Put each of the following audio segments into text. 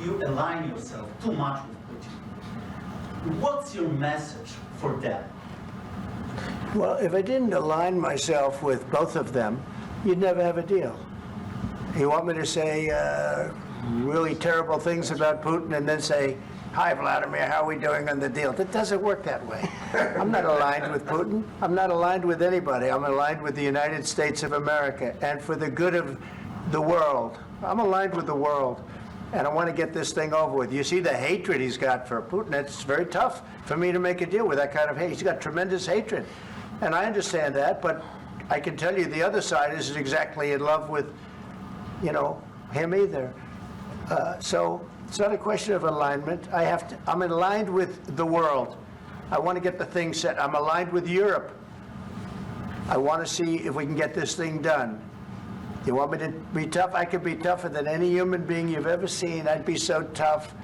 you align yourself too much with Putin. What's your message for them? Well, if I didn't align myself with both of them, you'd never have a deal. You want me to say really terrible things about Putin and then say, "Hi, Vladimir, how are we doing on the deal?" That doesn't work that way. I'm not aligned with Putin. I'm not aligned with anybody. I'm aligned with the United States of America. And for the good of the world, I'm aligned with the world. And I want to get this thing over with. You see the hatred he's got for Putin. It's very tough for me to make a deal with that kind of hate. He's got tremendous hatred. And I understand that, but I can tell you the other side isn't exactly in love with, him either. So it's not a question of alignment. I'm aligned with the world. I want to get the thing set. I'm aligned with Europe. I want to see if we can get this thing done. You want me to be tough? I could be tougher than any human being you've ever seen. I'd be so tough.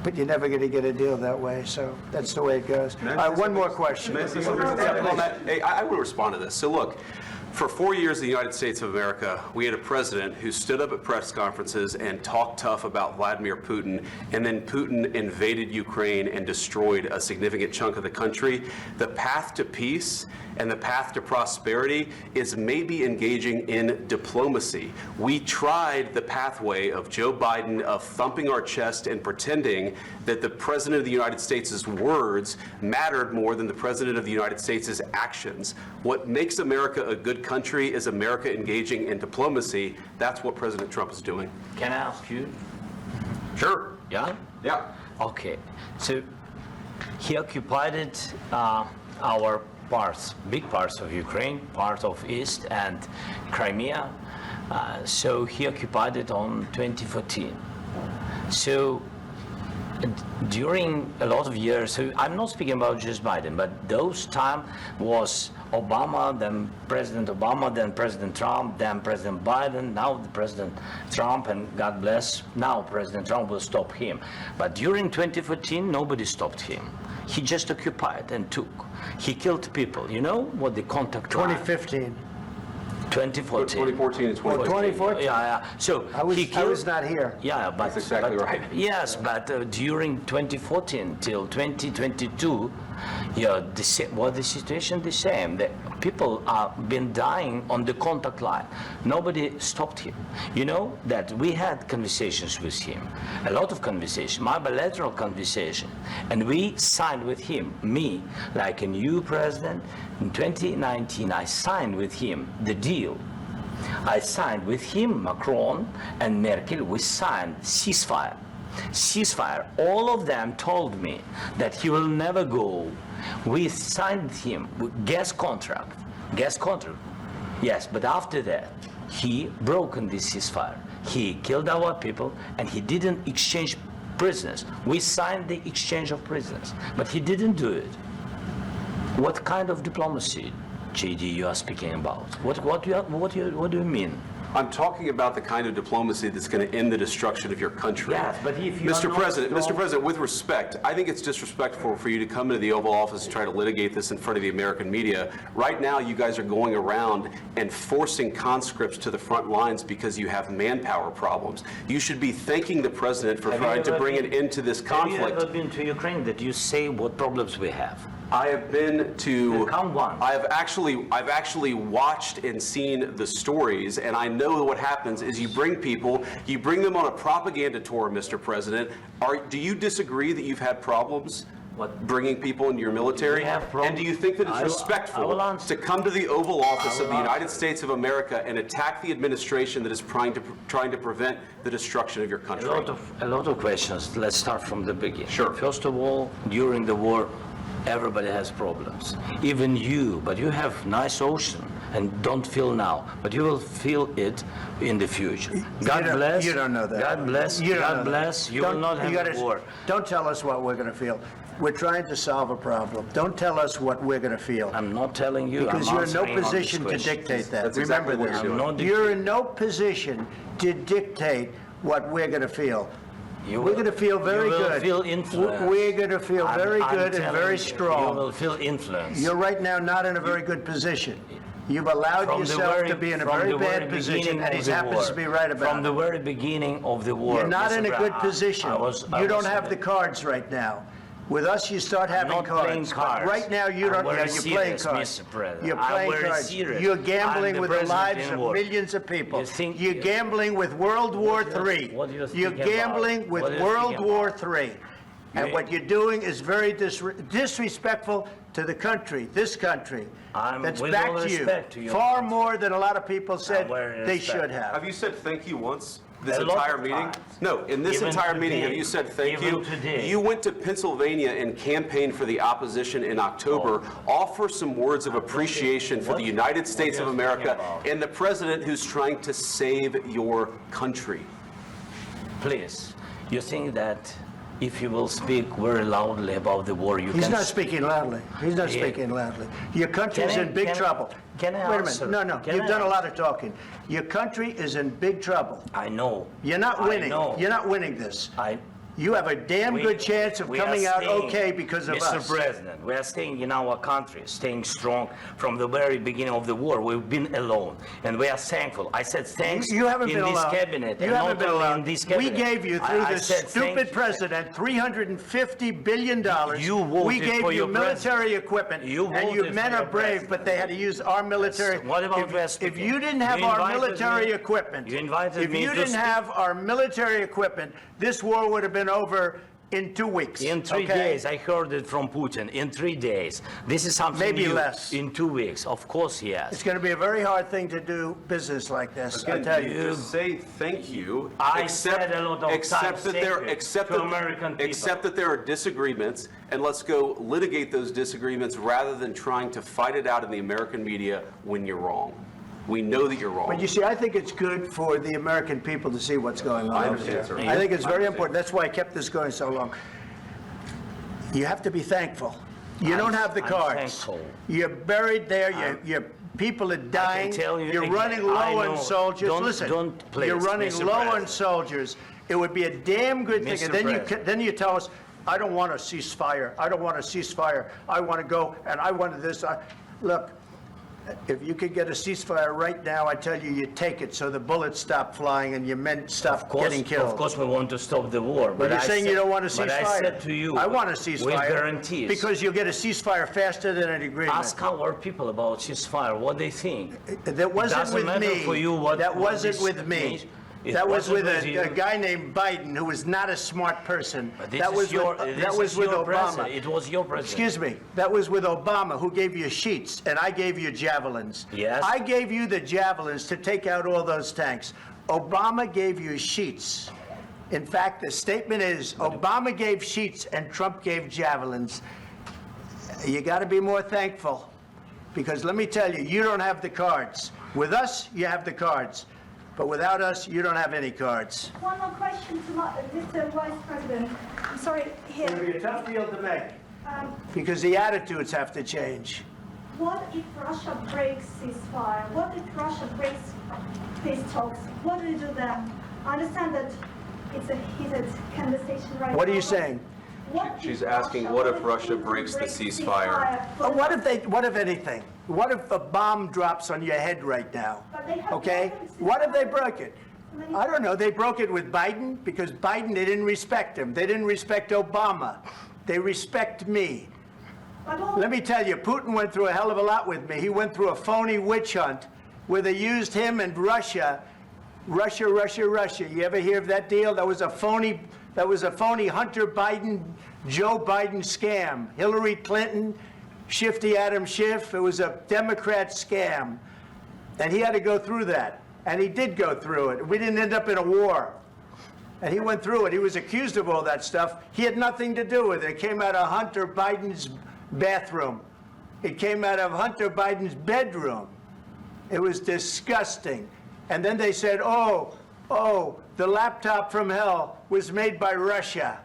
But you're never going to get a deal that way, so that's the way it goes. One more question. I will respond to this. So look, for 4 years in the United States of America, we had a president who stood up at press conferences and talked tough about Vladimir Putin, and then Putin invaded Ukraine and destroyed a significant chunk of the country. The path to peace and the path to prosperity is maybe engaging in diplomacy. We tried the pathway of Joe Biden of thumping our chest and pretending that the President of the United States' words mattered more than the President of the United States' actions. What makes America a good country is America engaging in diplomacy. That's what President Trump is doing. Can I ask you? Sure. Yeah? Yeah. Okay. So he occupied our parts, big parts of Ukraine, part of East and Crimea. So he occupied it on 2014. So during a lot of years, so I'm not speaking about just Biden, but those time was Obama, then President Obama, then President Trump, then President Biden, now the President Trump, and God bless, now President Trump will stop him. But during 2014, nobody stopped him. He just occupied and took. He killed people. You know what the contact 2015. 2014. 2014 and 2015. 2014? Yeah. So I was not here. Yeah, but That's exactly right. Yes, but during 2014 till 2022, the situation the same. The people have been dying on the contact line. Nobody stopped him. You know that we had conversations with him, a lot of conversations, my bilateral conversation, and we signed with him, me, like a new president. In 2019, I signed with him the deal. I signed with him, Macron and Merkel, we signed ceasefire. Ceasefire. All of them told me that he will never go. We signed him with gas contract. Yes, but after that, he broken this ceasefire. He killed our people and he didn't exchange prisoners. We signed the exchange of prisoners, but he didn't do it. What kind of diplomacy, JD, you are speaking about? What do you mean? I'm talking about the kind of diplomacy that's going to end the destruction of your country. Yes, but if you Mr. are Mr. President, with respect, I think it's disrespectful for you to come into the Oval Office and try to litigate this in front of the American media. Right now, you guys are going around and forcing conscripts to the front lines because you have manpower problems. You should be thanking the President for trying to bring an end to this conflict. Have you ever been to Ukraine that you say what problems we have? I have been to. Count one. I've actually watched and seen the stories, and I know what happens is you bring them on a propaganda tour, Mr. President. Do you disagree that you've had problems bringing people into your military? And do you think that it's respectful to come to the Oval Office of the United States of America and attack the administration that is trying to prevent the destruction of your country? A lot of questions. Let's start from the beginning. Sure. First of all, during the war, everybody has problems, even you, but you have nice ocean and don't feel now, but you will feel it in the future. God bless. You don't know that. God bless. God bless. You will not have a war. Don't tell us what we're going to feel. We're trying to solve a problem. Don't tell us what we're going to feel. I'm not telling you. Because you're in no position to dictate that. That's Remember exactly what this. You're in no position to dictate what we're going to feel. We're going to feel very good. You will feel influence. We're going to feel very good and very strong. You will feel influence. You're right now not in a very good position. You've allowed From the yourself very- to be in a from very the bad position, beginning and of he the happens war. to be right about From it. the very beginning of the war. You're not Mr. in a good Brown, position. I You don't was- have the cards right now. With us, you start having not playing cards. cards. But right now, you I'm don't. very Yeah, you're playing serious, cards. Mr. President. You're I'm playing very cards. serious. You're I'm gambling the with the president lives in of war. millions of people. You think- You're gambling with World War III. what do you You're think about? gambling with What do you World think War about? III. And what you're doing is very disrespectful to the country, this country, that's with all backed you respect to your far country. more than a lot of people said very they respect. should have. Have you said thank you once? This A lot entire of meeting? times. No, in this Even entire meeting, today. have you said thank Even you? today. You went to Pennsylvania and campaigned for the opposition in October. Offer some words of appreciation for the United States of are you America speaking about? and the president who's trying to save your country. Please, you think that if you will speak very loudly about the war, you He's can... not speaking loudly. He's not Yeah. speaking loudly. Your country's Can I- in big can I- trouble. can I Wait a answer? minute. No, Can you've I done a lot answer? of talking. Your country is in big trouble. I know. You're not I winning. know. You're not winning this. I- You have a damn We- good chance of we are coming out staying- okay because of Mr. us. President, we are staying in our country, staying strong from the very beginning of the war. We've been alone, and we are thankful. I said thanks You haven't in been this alone. cabinet, You and haven't not been only alone. in this We cabinet. gave you, through I this said thank stupid you. president, $350 billion. You voted We gave for you your military equipment, You and you voted men for are your brave, president. but they had to use our military. What about West If Virginia? you didn't have You our invited military me- equipment, you invited if me you to didn't speak. have our military equipment, this war would have been over in 2 weeks. In 3 okay? days, I heard it from Putin. In 3 days, this is something Maybe new. less. In 2 weeks, of course, yes. It's going to be a very hard thing to do business like this, I tell you. Just say thank you. I said a lot of except times that thank there, you except to that, American people. except that there are disagreements, and let's go litigate those disagreements rather than trying to fight it out in the American media when you're wrong. We know that you're wrong. But you see, I think it's good for the American people to see what's going on I over understand, there. sir. I think it's I very understand. important. That's why I kept this going so long. You have to be thankful. You don't have the I'm cards. thankful. You're buried there. Your people are dying. tell you You're again, running low I on know. soldiers. Don't- Listen, don't please, you're running Mr. low on President. soldiers. It would be a damn good thing. Mr. And then President. then you tell us, I don't want a ceasefire. I don't want a ceasefire. I want to go and I want this. Look, if you could get a ceasefire right now, I tell you, you take it so the bullets stop flying and your men stop getting killed. Of course, we want to stop the war. But you're I saying said- you don't want a ceasefire. But I said to you, I want a ceasefire. with guarantees. Because you'll get a ceasefire faster than an agreement. Ask our people about ceasefire, what they think. That wasn't doesn't with matter me. for you what- That what wasn't this with me. means. It That was with wasn't with a you. guy named Biden, who was not a smart person. But this That is was your, with, this that was is with your Obama. president. It was your president. Excuse me. That was with Obama, who gave you sheets, and I gave you javelins. Yes. I gave you the javelins to take out all those tanks. Obama gave you sheets. In fact, the statement is Obama gave sheets and Trump gave javelins. You got to be more thankful, because let me tell you, you don't have the cards. With us, you have the cards. But without us, you don't have any cards. One more question to Mr. Vice President. I'm sorry, It's going to here. be a tough deal to make, Um, because the attitudes have to change. What if Russia breaks ceasefire? What if Russia breaks peace talks? What do you do then? I understand that it's a heated conversation right now. What are you but saying? what if She's asking, what if Russia breaks the ceasefire? What if anything? What if a bomb drops on your head right now? But they have Okay? broken What if they ceasefire. broke it? I don't know. They broke it with Biden, because Biden, they didn't respect him. They didn't respect Obama. They respect me. But all- Let me tell you, Putin went through a hell of a lot with me. He went through a phony witch hunt where they used him and Russia. Russia. You ever hear of that deal? That was a phony Hunter Biden, Joe Biden scam. Hillary Clinton, Shifty Adam Schiff. It was a Democrat scam. And he had to go through that. And he did go through it. We didn't end up in a war. And he went through it. He was accused of all that stuff. He had nothing to do with it. It came out of Hunter Biden's bathroom. It came out of Hunter Biden's bedroom. It was disgusting. And then they said, oh, the laptop from hell was made by Russia,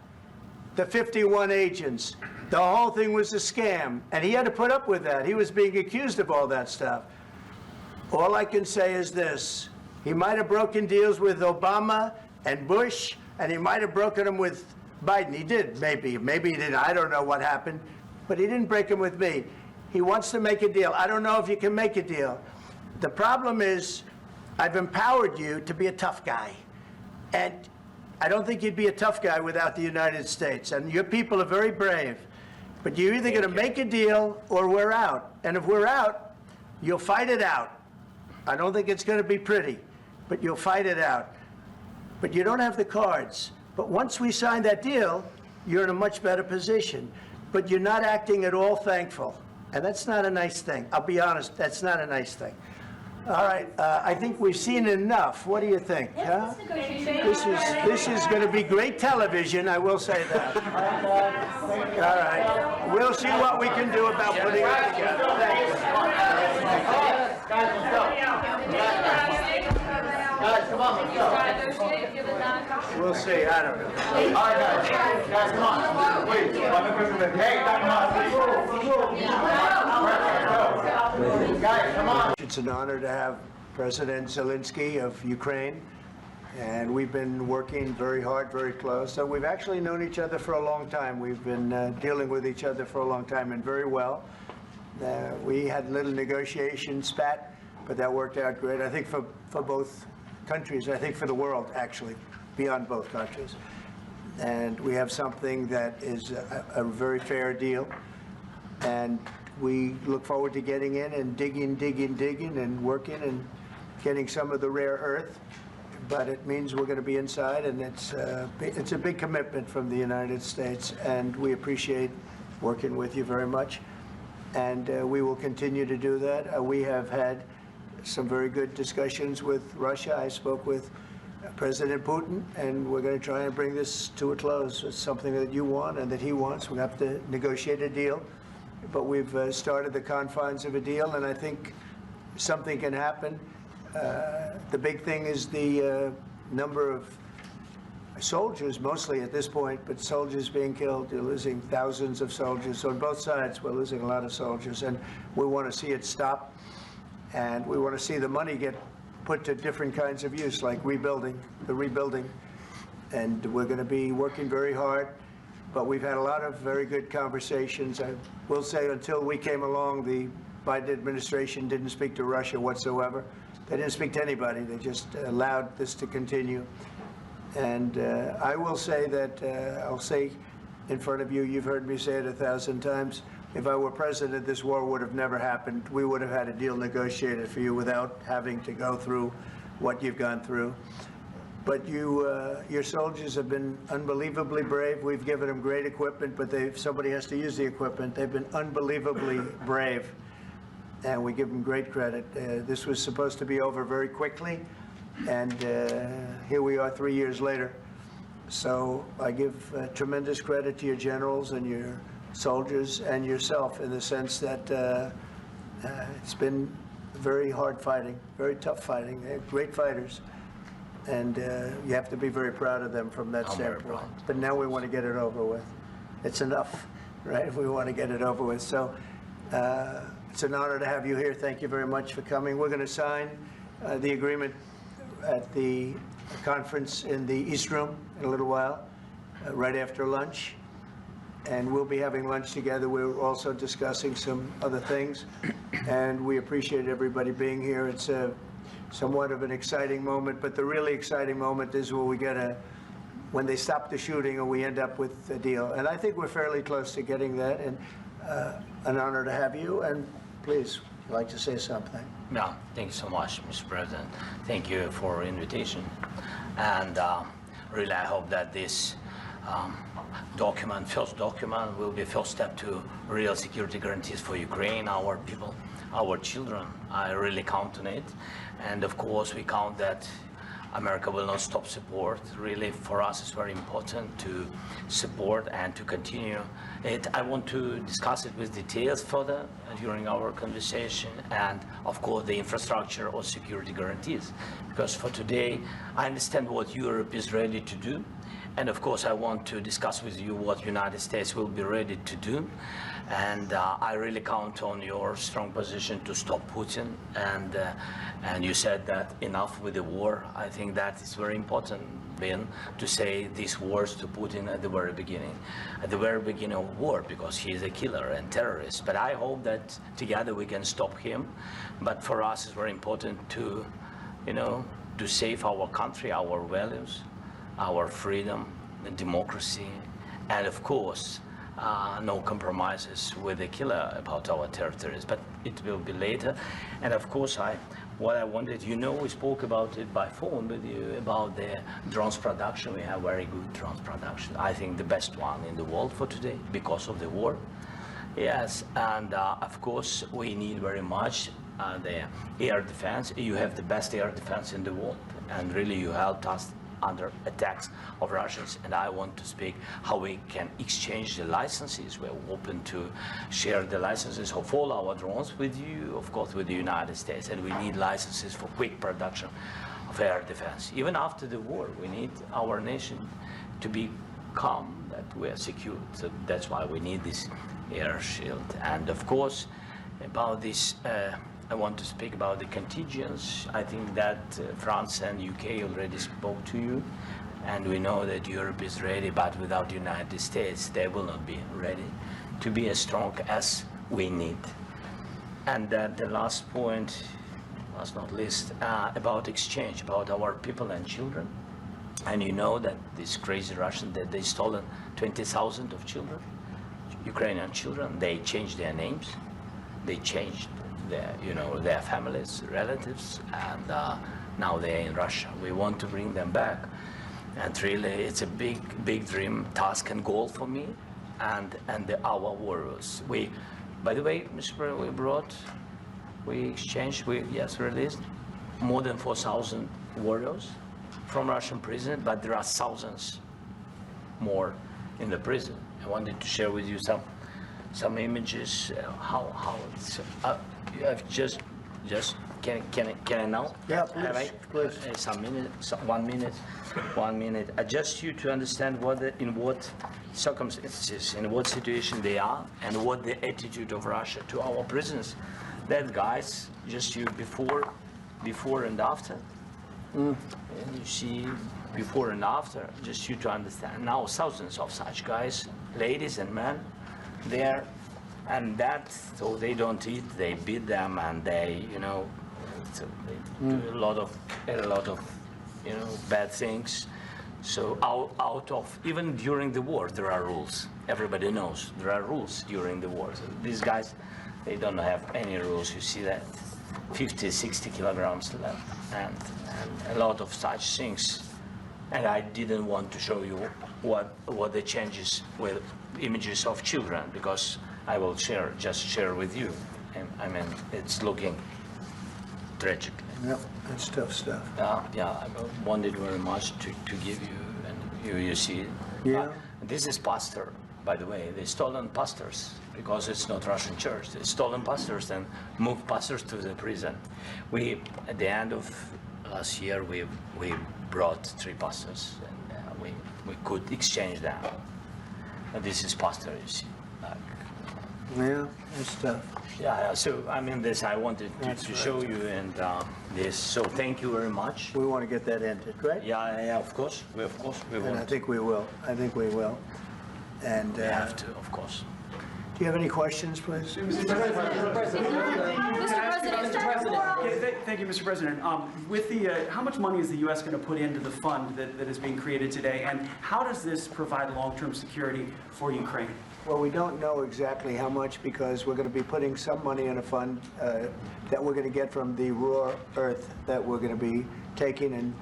the 51 agents. The whole thing was a scam. And he had to put up with that. He was being accused of all that stuff. All I can say is this. He might have broken deals with Obama and Bush, and he might have broken them with Biden. He did, maybe. Maybe he didn't. I don't know what happened. But he didn't break them with me. He wants to make a deal. I don't know if you can make a deal. The problem is, I've empowered you to be a tough guy. And I don't think you'd be a tough guy without the United States. And your people are very brave. But you're either going to make a deal or we're out. And if we're out, you'll fight it out. I don't think it's going to be pretty, but you'll fight it out. But you don't have the cards. But once we sign that deal, you're in a much better position. But you're not acting at all thankful. And that's not a nice thing. I'll be honest, that's not a nice thing. All right, I think we've seen enough. What do you think? Huh? This is going to be great television, I will say that. All right, we'll see what we can do about putting it together. Thank you. Guys, let's go. Guys, come on, let's go. We'll see, I don't know. All right, guys, come on. Wait, hey, come on. Guys, come on. It's an honor to have President Zelenskyy of Ukraine, and we've been working very hard, very close. So we've actually known each other for a long time. We've been dealing with each other for a long time, and very well. We had a little negotiation spat, but that worked out great. I think for both countries, I think for the world, actually, beyond both countries. And we have something that is a very fair deal. And we look forward to getting in and digging and working and getting some of the rare earth. But it means we're going to be inside, and it's a big commitment from the United States, and we appreciate working with you very much. And we will continue to do that. We have had some very good discussions with Russia. I spoke with President Putin, and we're going to try and bring this to a close. It's something that you want and that he wants. We have to negotiate a deal, but we've started the confines of a deal, and I think something can happen. The big thing is the number of soldiers, mostly at this point, but soldiers being killed. You're losing thousands of soldiers. On both sides, we're losing a lot of soldiers, and we want to see it stop. And we want to see the money get put to different kinds of use, like rebuilding. And we're going to be working very hard. But we've had a lot of very good conversations. I will say, until we came along, the Biden administration didn't speak to Russia whatsoever. They didn't speak to anybody. They just allowed this to continue. And I will say that, I'll say in front of you, you've heard me say it 1,000 times, if I were president, this war would have never happened. We would have had a deal negotiated for you without having to go through what you've gone through. But your soldiers have been unbelievably brave. We've given them great equipment, but somebody has to use the equipment. They've been unbelievably brave, and we give them great credit. This was supposed to be over very quickly, and here we are 3 years later. So I give tremendous credit to your generals and your soldiers and yourself, in the sense that it's been very hard fighting, very tough fighting. They're great fighters, and you have to be very proud of them from that standpoint. But now we want to get it over with. It's enough, right? We want to get it over with. So it's an honor to have you here. Thank you very much for coming. We're going to sign the agreement at the conference in the East Room in a little while, right after lunch. And we'll be having lunch together. We're also discussing some other things, and we appreciate everybody being here. It's somewhat of an exciting moment, but the really exciting moment is when they stop the shooting and we end up with a deal. And I think we're fairly close to getting that, and an honor to have you. And please, would you like to say something? No, thank you so much, Mr. President. Thank you for the invitation. And really, I hope that this first document will be a first step to real security guarantees for Ukraine, our people, our children. I really count on it. And of course, we count that America will not stop support. Really, for us, it's very important to support and to continue it. I want to discuss it with details further during our conversation, and of course, the infrastructure or security guarantees. Because for today, I understand what Europe is ready to do. And of course, I want to discuss with you what United States will be ready to do. And I really count on your strong position to stop Putin. And you said that enough with the war. I think that is very important. been to say these words to Putin at the very beginning of war, because he is a killer and terrorist. But I hope that together we can stop him. But for us, it's very important to, to save our country, our values, our freedom, and democracy, and of course, no compromises with the killer about our territories. But it will be later. And of course, what I wanted, we spoke about it by phone with you about the drones production. We have very good drones production. I think the best one in the world for today because of the war. Yes, and of course we need very much the air defense. You have the best air defense in the world, and really you helped us under attacks of Russians. And I want to speak how we can exchange the licenses. We're open to share the licenses of all our drones with you, of course, with the United States. And we need licenses for quick production of air defense. Even after the war, we need our nation to be calm, that we are secure. So that's why we need this air shield. And of course, about this, I want to speak about the contingents. I think that France and UK already spoke to you, and we know that Europe is ready, but without the United States, they will not be ready to be as strong as we need. And the last point, last not least, about exchange, about our people and children. And you know that these crazy Russians, that they stolen 20,000 of children, Ukrainian children. They changed their names, they changed their families, relatives, and now they're in Russia. We want to bring them back, and really it's a big dream, task, and goal for me, and our warriors. By the way, Mr. President, we released more than 4,000 warriors from Russian prison, but there are thousands more in the prison. I wanted to share with you some images, how it's. I've just can I now? Yeah, please. Please. 1 minute. Just you to understand in what circumstances, in what situation they are, and what the attitude of Russia to our prisoners. That guys, just you before and after. And you see before and after, just you to understand. Now thousands of such guys, ladies and men, there. And so they don't eat, they beat them, and they do a lot of bad things. So out of, even during the war, there are rules. Everybody knows there are rules during the war. So these guys, they don't have any rules. You see that 50, 60 kilograms left, and a lot of such things. And I didn't want to show you what the changes with images of children, because I will just share with you. And I mean, it's looking tragic. Yep, that's tough stuff. I wanted very much to give you, and you see it. Yeah. This is pastor, by the way. They stolen pastors, because it's not Russian church. They stolen pastors and moved pastors to the prison. At the end of last year, we brought 3 pastors, and we could exchange them. And this is pastor, you see. Yeah, that's tough. Yeah, so I mean, this I wanted to show you, and this. So thank you very much. We want to get that ended, right? Yeah, of course. We And want. I think we will. And We have to, of course. do you have any questions, please? Thank you, Mr. President. With how much money is the U.S. going to put into the fund that is being created today, and how does this provide long-term security for Ukraine? Well, we don't know exactly how much, because we're going to be putting some money in a fund that we're going to get from the raw earth that we're going to be taking and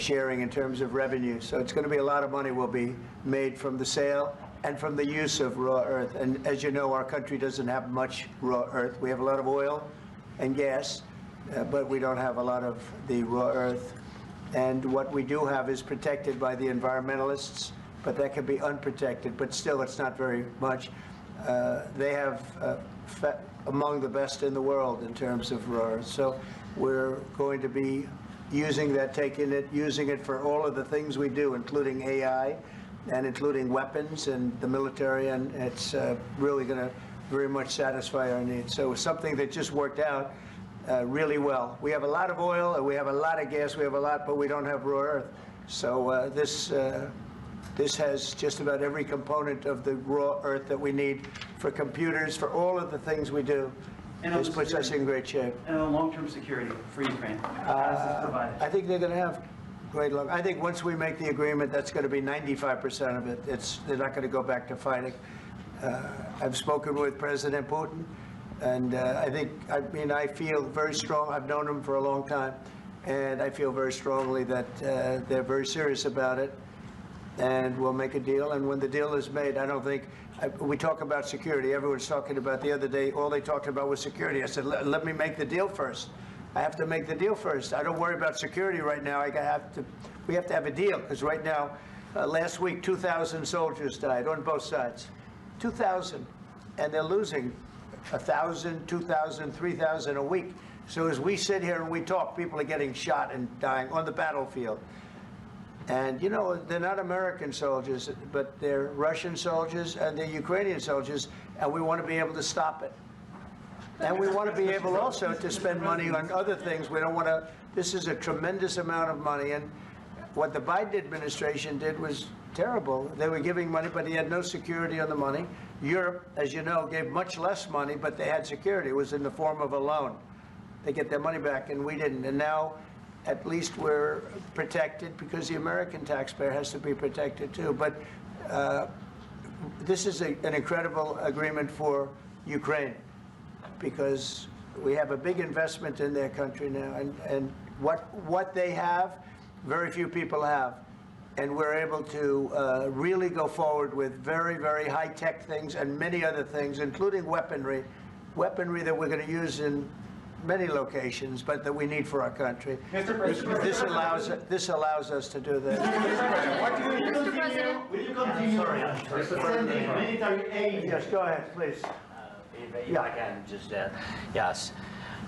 sharing in terms of revenue. So it's going to be a lot of money will be made from the sale and from the use of raw earth. And as you know, our country doesn't have much raw earth. We have a lot of oil and gas, but we don't have a lot of the raw earth. And what we do have is protected by the environmentalists, but that can be unprotected, but still it's not very much. They have among the best in the world in terms of raw earth. So we're going to be using that, using it for all of the things we do, including AI and including weapons and the military, and it's really going to very much satisfy our needs. So something that just worked out really well. We have a lot of oil and we have a lot of gas, we have a lot, but we don't have raw earth. So this has just about every component of the raw earth that we need for computers, for all of the things we do. And on This the puts us in great shape. And on long-term security for Ukraine, how does this provide it? I think they're going to have great luck. I think once we make the agreement, that's going to be 95% of it. They're not going to go back to fighting. I've spoken with President Putin, and I feel very strong. I've known him for a long time, and I feel very strongly that they're very serious about it, and we'll make a deal. And when the deal is made, I don't think, we talk about security. Everyone's talking about the other day, all they talked about was security. I said, let me make the deal first. I have to make the deal first. I don't worry about security right now. We have to have a deal, because right now, last week, 2,000 soldiers died on both sides. 2,000, and they're losing 1,000, 2,000, 3,000 a week. So as we sit here and we talk, people are getting shot and dying on the battlefield. And, you know, they're not American soldiers, but they're Russian soldiers and they're Ukrainian soldiers, and we want to be able to stop it. And we want to be able also to spend money on other things. We don't want to, this is a tremendous amount of money, and what the Biden administration did was terrible. They were giving money, but he had no security on the money. Europe, as you know, gave much less money, but they had security. It was in the form of a loan. They get their money back, and we didn't. And now, at least we're protected, because the American taxpayer has to be protected too. But this is an incredible agreement for Ukraine, because we have a big investment in their country now, and what they have, very few people have. And we're able to really go forward with very, very high-tech things and many other things, including weaponry that we're going to use in many locations, but that we need for our country. Mr. President. This allows us to do that. Will you continue sending military aid? Yes, go ahead, please. If I can just, yes.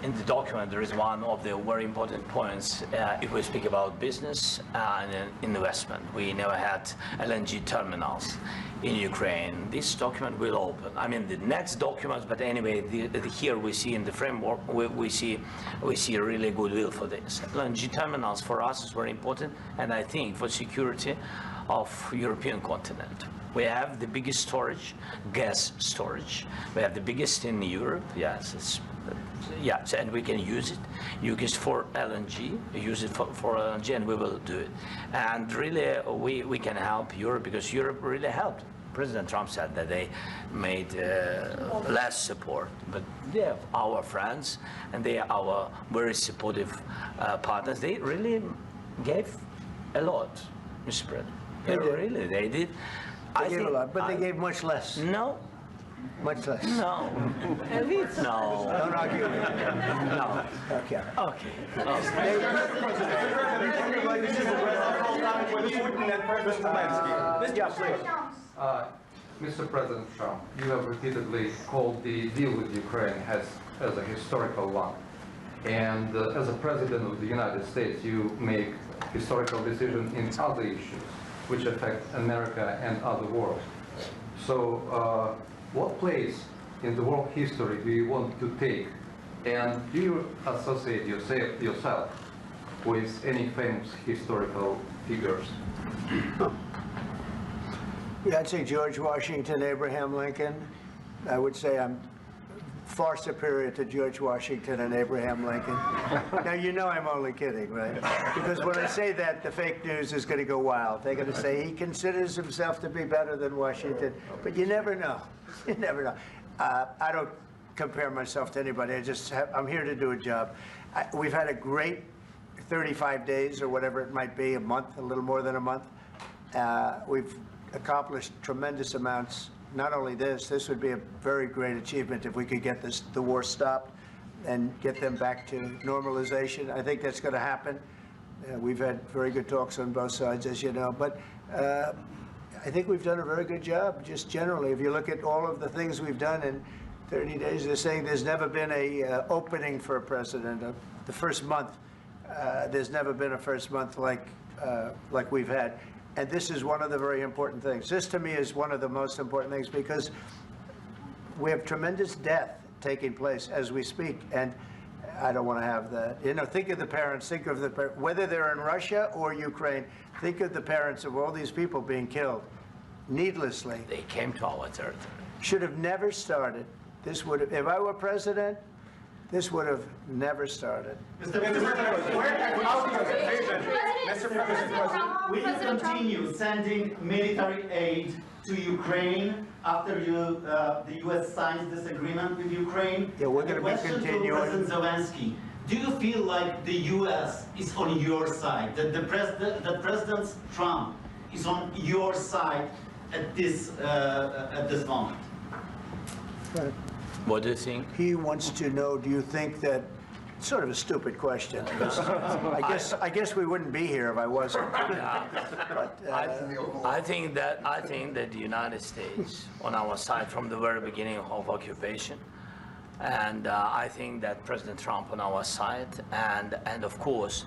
In the document, there is one of the very important points. If we speak about business and investment, we never had LNG terminals in Ukraine. This document will open. I mean, the next documents, but anyway, here we see in the framework, we see really goodwill for this. LNG terminals for us is very important, and I think for security of European continent. We have the biggest storage, gas storage. We have the biggest in Europe. Yes, yes, and we can use it for LNG, use it for LNG, and we will do it. And really, we can help Europe, because Europe really helped. President Trump said that they made less support, but they are our friends, and they are our very supportive partners. They really gave a lot, Mr. President. They did. They gave a lot, but they gave much less. No. Much less. No. No. Don't argue with me. No. Okay. Okay. Mr. President Trump, you have repeatedly called the deal with Ukraine as a historical one. And as a president of the United States, you make historical decisions in other issues which affect America and other world. So what place in the world history do you want to take? And do you associate yourself with any famous historical figures? Yeah, I'd say George Washington, Abraham Lincoln. I would say I'm far superior to George Washington and Abraham Lincoln. Now, you know I'm only kidding, right? Because when I say that, the fake news is going to go wild. They're going to say he considers himself to be better than Washington. But you never know. You never know. I don't compare myself to anybody. I'm here to do a job. We've had a great 35 days or whatever it might be, a month, a little more than a month. We've accomplished tremendous amounts. Not only this would be a very great achievement if we could get the war stopped and get them back to normalization. I think that's going to happen. We've had very good talks on both sides, as you know. But I think we've done a very good job, just generally. If you look at all of the things we've done in 30 days, they're saying there's never been a opening for a president. The first month, there's never been a first month like we've had. And this is one of the very important things. This, to me, is one of the most important things, because we have tremendous death taking place as we speak. And I don't want to have that. You know, think of the parents, whether they're in Russia or Ukraine, think of the parents of all these people being killed needlessly. They came to our territory. Should have never started. This would have, if I were president, this would have never started. Mr. President, will you continue sending military aid to Ukraine after the U.S. signs this agreement with Ukraine? Yeah, we're gonna be Question to continuing. President Zelenskyy. Do you feel like the U.S. is on your side, that President Trump is on your side at this moment? Right. What do you think? He wants to know, do you think that, sort of a stupid question. I guess we wouldn't be here if I wasn't. But, I think that the United States on our side from the very beginning of occupation, and I think that President Trump on our side, and of course,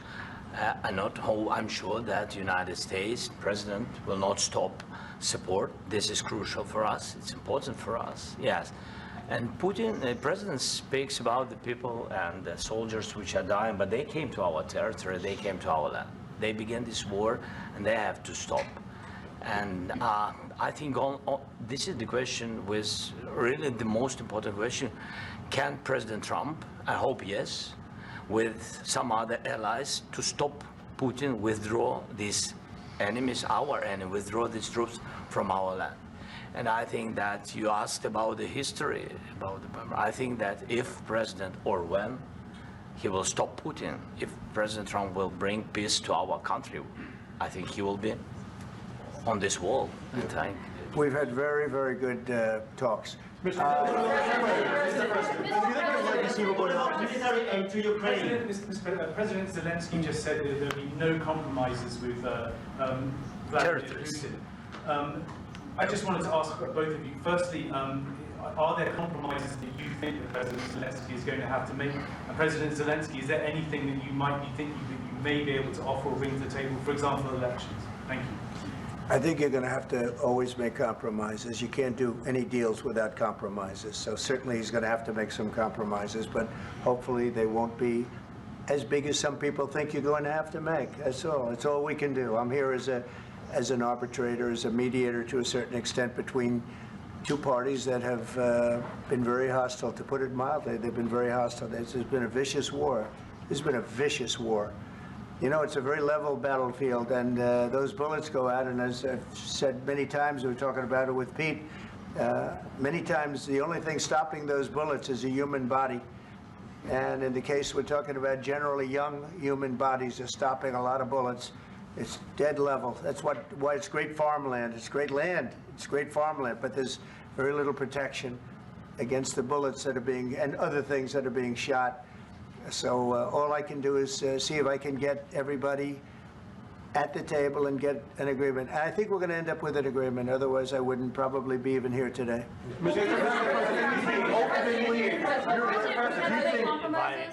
I'm sure that the United States President will not stop support. This is crucial for us. It's important for us. Yes. And Putin, the president speaks about the people and the soldiers which are dying, but they came to our territory, they came to our land. They began this war, and they have to stop. And I think this is the question, with really the most important question. Can President Trump, I hope yes, with some other allies, to stop Putin, withdraw these enemies, our enemy, withdraw these troops from our land? And I think that you asked about the history, I think that if President, or when, he will stop Putin, if President Trump will bring peace to our country, I think he will be on this wall. we've had very, very good talks. Military aid to Ukraine. President Zelenskyy just said that there'll be no compromises with Vladimir Putin. I just wanted to ask both of you, firstly, are there compromises that you think that President Zelenskyy is going to have to make? And President Zelenskyy, is there anything that you might be thinking that you may be able to offer or bring to the table, for example, elections? Thank you. I think you're going to have to always make compromises. You can't do any deals without compromises. So certainly he's going to have to make some compromises, but hopefully they won't be as big as some people think you're going to have to make. That's all. It's all we can do. I'm here as an arbitrator, as a mediator to a certain extent between two parties that have been very hostile, to put it mildly. They've been very hostile. There's been a vicious war. There's been a vicious war. You know, it's a very level battlefield, and those bullets go out, and as I've said many times, we were talking about it with Pete, many times the only thing stopping those bullets is a human body. And in the case we're talking about, generally young human bodies are stopping a lot of bullets. It's dead level. That's why it's great farmland. It's great land. It's great farmland, but there's very little protection against the bullets that are being, and other things that are being shot. So all I can do is see if I can get everybody at the table and get an agreement. And I think we're going to end up with an agreement. Otherwise, I wouldn't probably be even here today.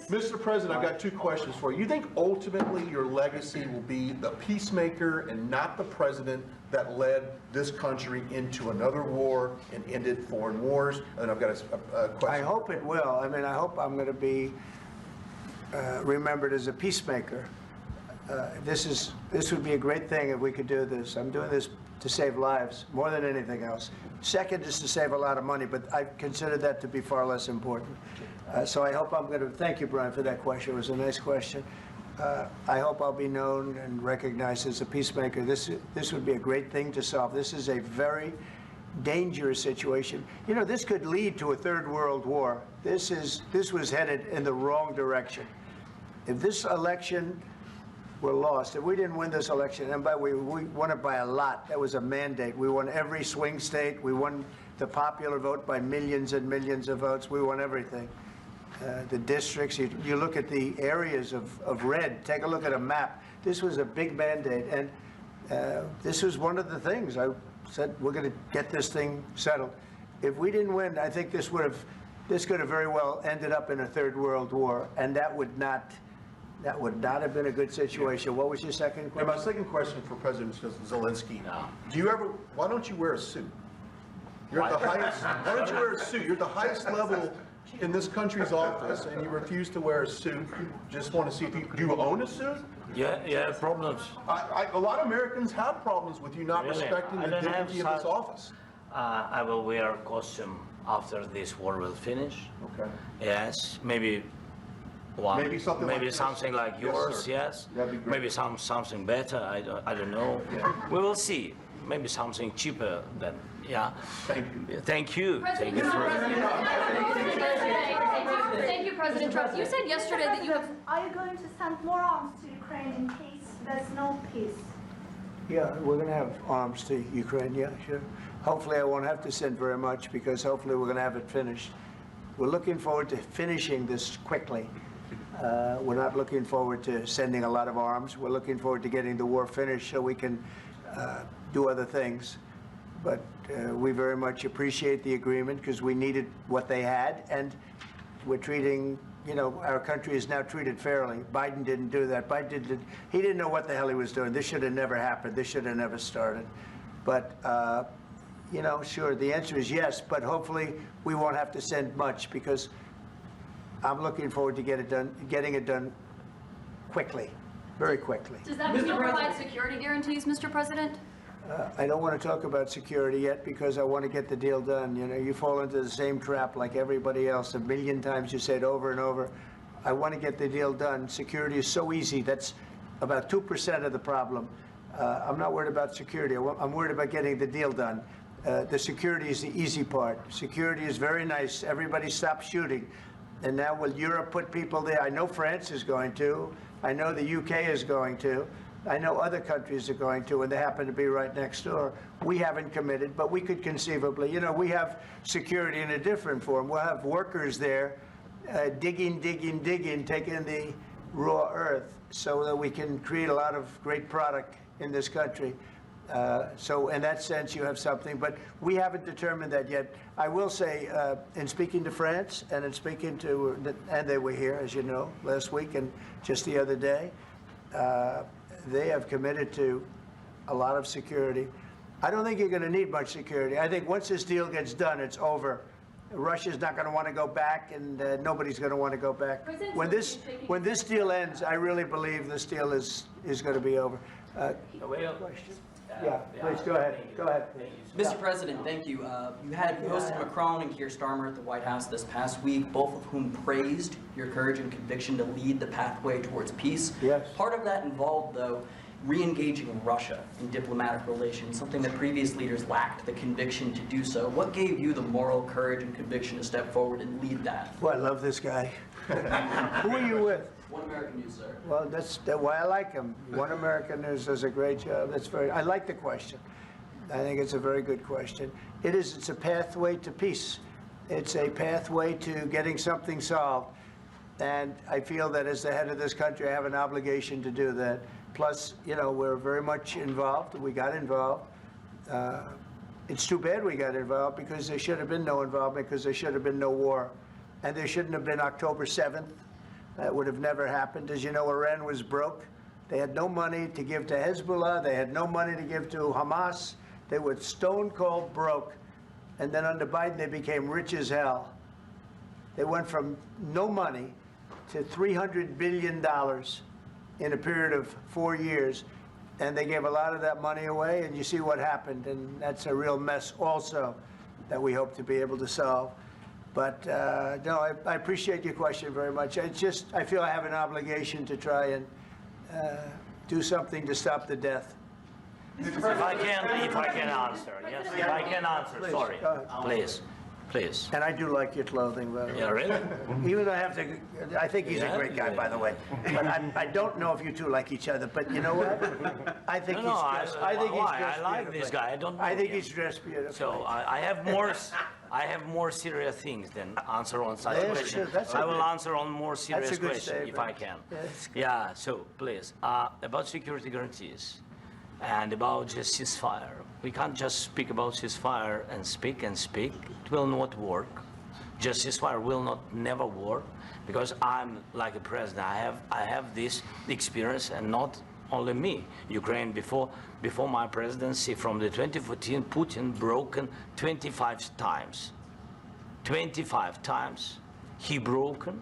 Mr. President, I've got two questions for you. You think ultimately your legacy will be the peacemaker and not the president that led this country into another war and ended foreign wars? And I've got a question. I hope it will. I mean, I hope I'm going to be remembered as a peacemaker. This would be a great thing if we could do this. I'm doing this to save lives more than anything else. Second is to save a lot of money, but I consider that to be far less important. So I hope I'm going to, thank you, Brian, for that question. It was a nice question. I hope I'll be known and recognized as a peacemaker. This would be a great thing to solve. This is a very dangerous situation. You know, this could lead to a third world war. This was headed in the wrong direction. If this election were lost, if we didn't win this election, and we won it by a lot, that was a mandate. We won every swing state. We won the popular vote by millions and millions of votes. We won everything. The districts, you look at the areas of red, take a look at a map. This was a big mandate, and this was one of the things. I said, we're going to get this thing settled. If we didn't win, I think this could have very well ended up in a third world war, and that would not have been a good situation. What was your second question? And my second question for President Zelenskyy. Why don't you wear a suit? You're at the highest, why don't you wear a suit? You're at the highest level in this country's office and you refuse to wear a suit, just want to see if you, do you own a suit? Yeah, problems. A lot of Americans have problems with you not Really? respecting I the don't have dignity of this such- office. I will wear costume after this war will finish. Okay. Yes, maybe one. Maybe something like this? something like Yes, yours. sir. Yes. That'd be great. Maybe something better. I don't know. We will see. Maybe something cheaper than. Yeah. Thank you. Thank you. President Thank you. Thank you, President Trump. You said yesterday that you have. Are you going to send more arms to Ukraine in case there's no peace? Yeah, we're going to have arms to Ukraine, yeah, sure. Hopefully I won't have to send very much because hopefully we're going to have it finished. We're looking forward to finishing this quickly. We're not looking forward to sending a lot of arms. We're looking forward to getting the war finished so we can do other things. But we very much appreciate the agreement because we needed what they had, and we're treating, you know, our country is now treated fairly. Biden didn't do that. He didn't know what the hell he was doing. This should have never happened. This should have never started. But, you know, sure, the answer is yes, but hopefully we won't have to send much because I'm looking forward to getting it done quickly, very quickly. Does that mean you'll provide security guarantees, Mr. President? I don't want to talk about security yet because I want to get the deal done. You know, you fall into the same trap like everybody else. A million times you say it over and over. I want to get the deal done. Security is so easy. That's about 2% of the problem. I'm not worried about security. I'm worried about getting the deal done. The security is the easy part. Security is very nice. Everybody stops shooting. And now will Europe put people there? I know France is going to. I know the UK is going to. I know other countries are going to, and they happen to be right next door. We haven't committed, but we could conceivably. You know, we have security in a different form. We'll have workers there digging, taking the raw earth so that we can create a lot of great product in this country. So in that sense, you have something, but we haven't determined that yet. I will say, in speaking to France and in speaking to, and they were here, as you know, last week and just the other day, they have committed to a lot of security. I don't think you're going to need much security. I think once this deal gets done, it's over. Russia's not going to want to go back, and nobody's going to want to go back. When this deal ends, I really believe this deal is going to be over. Question? Yeah, please go ahead. Go ahead. Mr. President, thank you. You hosted Macron and Keir Starmer at the White House this past week, both of whom praised your courage and conviction to lead the pathway towards peace. Yes. Part of that involved, though, re-engaging Russia in diplomatic relations, something that previous leaders lacked the conviction to do so. What gave you the moral courage and conviction to step forward and lead that? Well, I love this guy. Who are you with? One American News, sir. Well, that's why I like him. One American News does a great job. I like the question. I think it's a very good question. It's a pathway to peace. It's a pathway to getting something solved. And I feel that as the head of this country, I have an obligation to do that. Plus, you know, we're very much involved. We got involved. It's too bad we got involved because there should have been no involvement because there should have been no war. And there shouldn't have been October 7th. That would have never happened. As you know, Iran was broke. They had no money to give to Hezbollah. They had no money to give to Hamas. They were stone cold broke. And then under Biden, they became rich as hell. They went from no money to $300 billion in a period of 4 years. And they gave a lot of that money away, and you see what happened. And that's a real mess also that we hope to be able to solve. But no, I appreciate your question very much. It's just, I feel I have an obligation to try and do something to stop the death. If I can answer, yes, if I can answer, Please, sorry, go ahead. please. And I do like your clothing, by the way. Yeah, really? Even though I think he's a great guy, by the way. But I don't know if you two like each other. But you know what? I think he's dressed. I think he's dressed I like beautifully. this guy. I don't know I think him. he's dressed beautifully. So I have more serious things than answer on such Yes, questions. that's I a will good- answer on more serious that's a good questions if I statement. can. Yes. Yeah. So please, about security guarantees and about just ceasefire. We can't just speak about ceasefire and speak and speak. It will not work. Just ceasefire will not never work because I'm like a president. I have this experience, and not only me. Ukraine before my presidency, from the 2014, Putin broken 25 times. 25 times he broken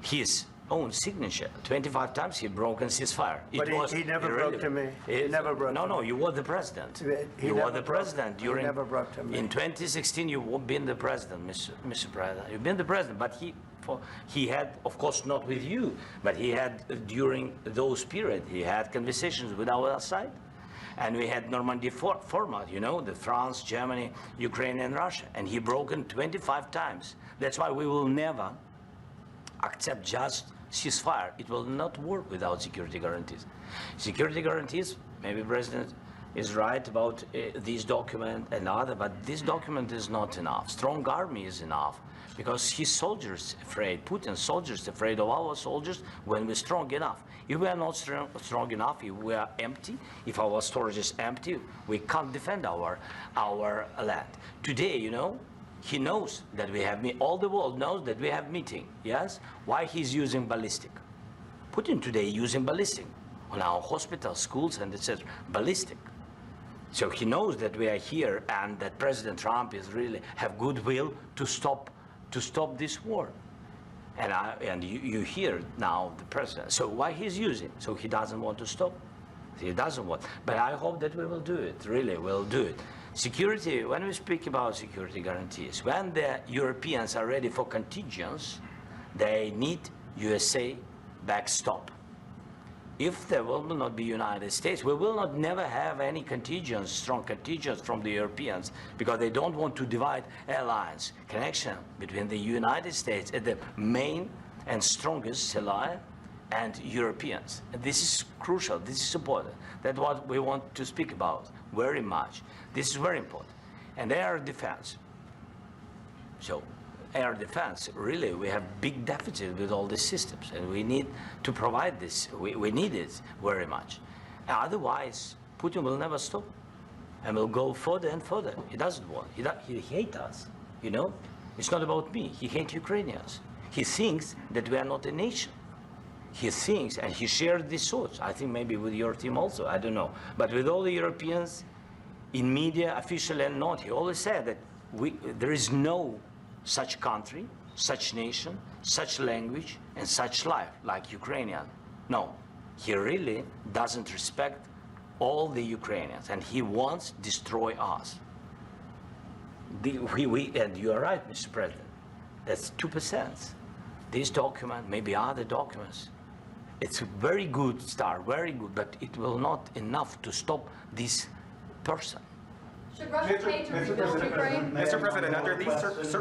his own signature. 25 times he broken ceasefire. But he never broke to me. He never broke to me. No, you were the president. He You never were the broke- president he during. never broke to me. In 2016, you've been the president, Mr. President. You've been the president, but he had, of course, not with you, but he had during those period, he had conversations with our side. And we had Normandy format, you know, the France, Germany, Ukraine, and Russia. And he broken 25 times. That's why we will never accept just ceasefire. It will not work without security guarantees. Security guarantees, maybe President is right about this document and other, but this document is not enough. Strong army is enough because his soldiers afraid, Putin's soldiers afraid of our soldiers when we're strong enough. If we are not strong enough, if we are empty, if our storage is empty, we can't defend our land. Today, you know, he knows that we have, all the world knows that we have meeting, yes? Why he's using ballistic? Putin today using ballistic on our hospitals, schools, and etc. Ballistic. So he knows that we are here and that President Trump is really have goodwill to stop this war. And you hear now the president. So why he's using? So he doesn't want to stop. He doesn't want. But I hope that we will do it. Really, we'll do it. Security. When we speak about security guarantees, when the Europeans are ready for contingents, they need USA backstop. If there will not be United States, we will not never have any contingents, strong contingents from the Europeans, because they don't want to divide alliance connection between the United States and the main and strongest ally and Europeans. And this is crucial. This is important. That's what we want to speak about very much. This is very important. And air defense. So air defense, really, we have big deficit with all these systems, and we need to provide this. We need it very much. Otherwise, Putin will never stop, and will go further and further. He doesn't want. He hates us, you know? It's not about me. He hates Ukrainians. He thinks that we are not a nation. He thinks, and he shares these thoughts. I think maybe with your team also, I don't know. But with all the Europeans, in media, official and not, he always said that there is no such country, such nation, such language, and such life like Ukrainian. No, he really doesn't respect all the Ukrainians, and he wants to destroy us. And you are right, Mr. President, that's 2%. This document, maybe other documents, it's a very good start, very good, but it will not enough to stop this person. Should Russia pay to rebuild Ukraine? Mr. President, under these circumstances,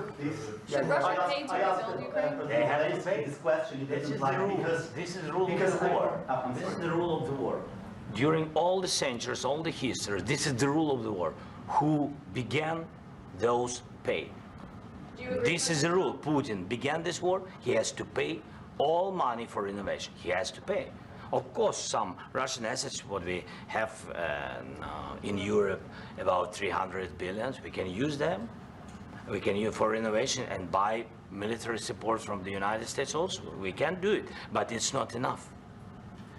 Should Russia pay to rebuild Ukraine? They have to pay this question. This is the rule. This is the rule of the war. This is the rule of the war. During all the centuries, all the history, this is the rule of the war. Who began, those pay. Do you agree This with is the rule. Putin began this war. He has to pay all money for innovation. He has to pay. Of course, some Russian assets, what we have in Europe, about 300 billion, we can use them. We can use for innovation and buy military support from the United States also. We can do it, but it's not enough.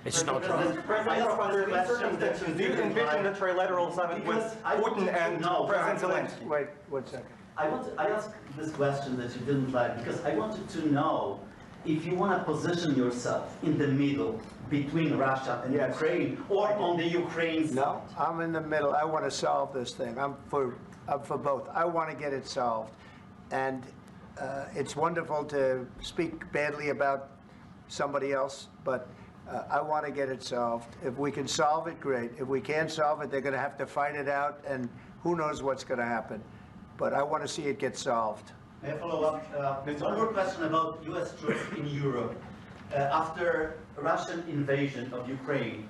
It's not enough. President Trump, under these circumstances, do you envision a trilateral summit with Putin and President Zelenskyy? Wait 1 second. I asked this question that you didn't like because I wanted to know if you want to position yourself in the middle between Russia and Yes. Ukraine or on the Ukraine side. No, I'm in the middle. I want to solve this thing. I'm for both. I want to get it solved. And it's wonderful to speak badly about somebody else, but I want to get it solved. If we can solve it, great. If we can't solve it, they're going to have to fight it out, and who knows what's going to happen. But I want to see it get solved. May I follow up? One more question about U.S. troops in Europe. After Russian invasion of Ukraine,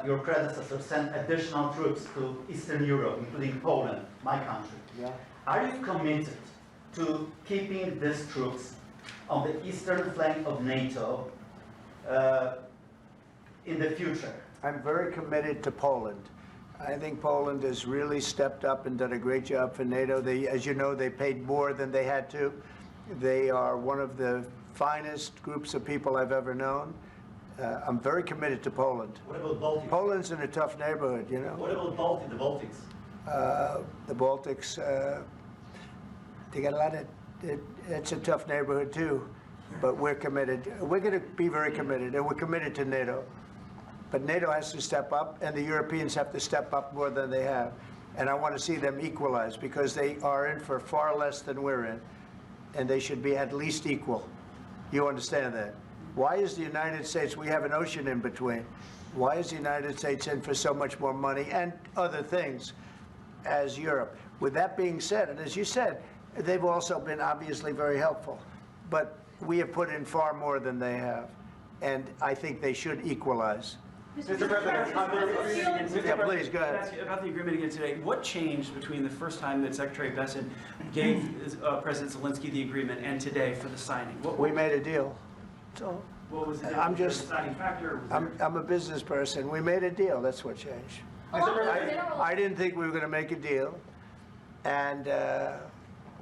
your predecessor sent additional troops to Eastern Europe, including Poland, my country. Yeah. Are you committed to keeping these troops on the eastern flank of NATO in the future? I'm very committed to Poland. I think Poland has really stepped up and done a great job for NATO. As you know, they paid more than they had to. They are one of the finest groups of people I've ever known. I'm very committed to Poland. What about Baltics? Poland's in a tough neighborhood, you know. What about the Baltics? The Baltics, they got a lot of it's a tough neighborhood too, but we're committed. We're going to be very committed, and we're committed to NATO. But NATO has to step up, and the Europeans have to step up more than they have. And I want to see them equalize, because they are in for far less than we're in, and they should be at least equal. You understand that? Why is the United States, we have an ocean in between, why is the United States in for so much more money and other things as Europe? With that being said, and as you said, they've also been obviously very helpful, but we have put in far more than they have, and I think they should equalize. Mr. President, Yeah, please, go ahead. Can I ask you about the agreement again today? What changed between the first time that Secretary Bessent gave President Zelenskyy the agreement and today for the signing? We made a deal. So What was the I'm difference? just, Deciding factor? Was there- I'm a business person. We made a deal. That's what changed. I didn't think we were going to make a deal, and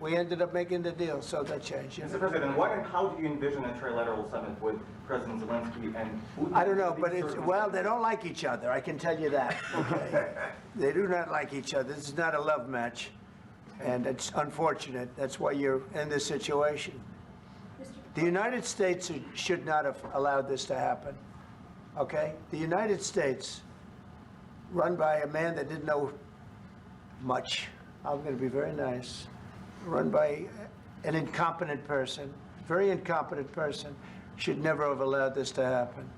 we ended up making the deal, so that changed. Mr. President, what and how do you envision a trilateral summit with President Zelenskyy and Putin? I don't know, but it's, well, they don't like each other, I can tell you that, okay? They do not like each other. This is not a love match, and it's unfortunate. That's why you're in this situation. The United States should not have allowed this to happen, okay? The United States, run by a man that didn't know much, I'm going to be very nice, run by an incompetent person, very incompetent person, should never have allowed this to happen.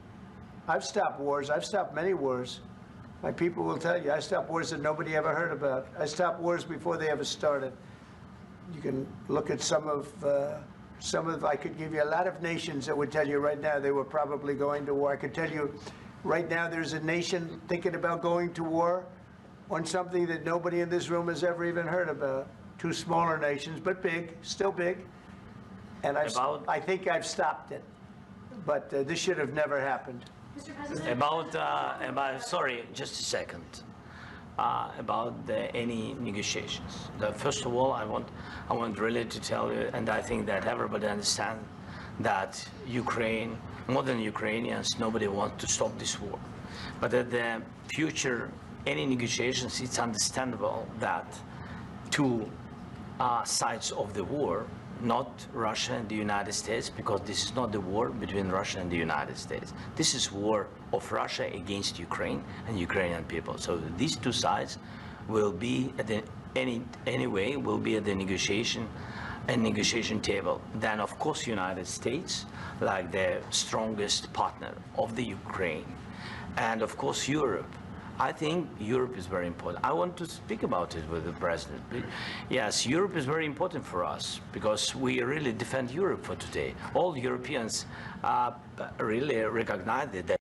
I've stopped wars. I've stopped many wars. My people will tell you, I stopped wars that nobody ever heard about. I stopped wars before they ever started. You can look at some of, I could give you a lot of nations that would tell you right now they were probably going to war. I could tell you right now there's a nation thinking about going to war on something that nobody in this room has ever even heard about. Two smaller nations, but big, still big. And I think I've stopped it. But this should have never happened. Mr. President. About sorry, just a second. About any negotiations. First of all, I want really to tell you, and I think that everybody understands that Ukraine, modern Ukrainians, nobody wants to stop this war. But at the future, any negotiations, it's understandable that two sides of the war, not Russia and the United States, because this is not the war between Russia and the United States. This is war of Russia against Ukraine and Ukrainian people. So these two sides will be at the anyway will be at the negotiation table. Then of course United States, like the strongest partner of the Ukraine, and of course Europe. I think Europe is very important. I want to speak about it with the president. Yes, Europe is very important for us because we really defend Europe for today. All Europeans really recognize that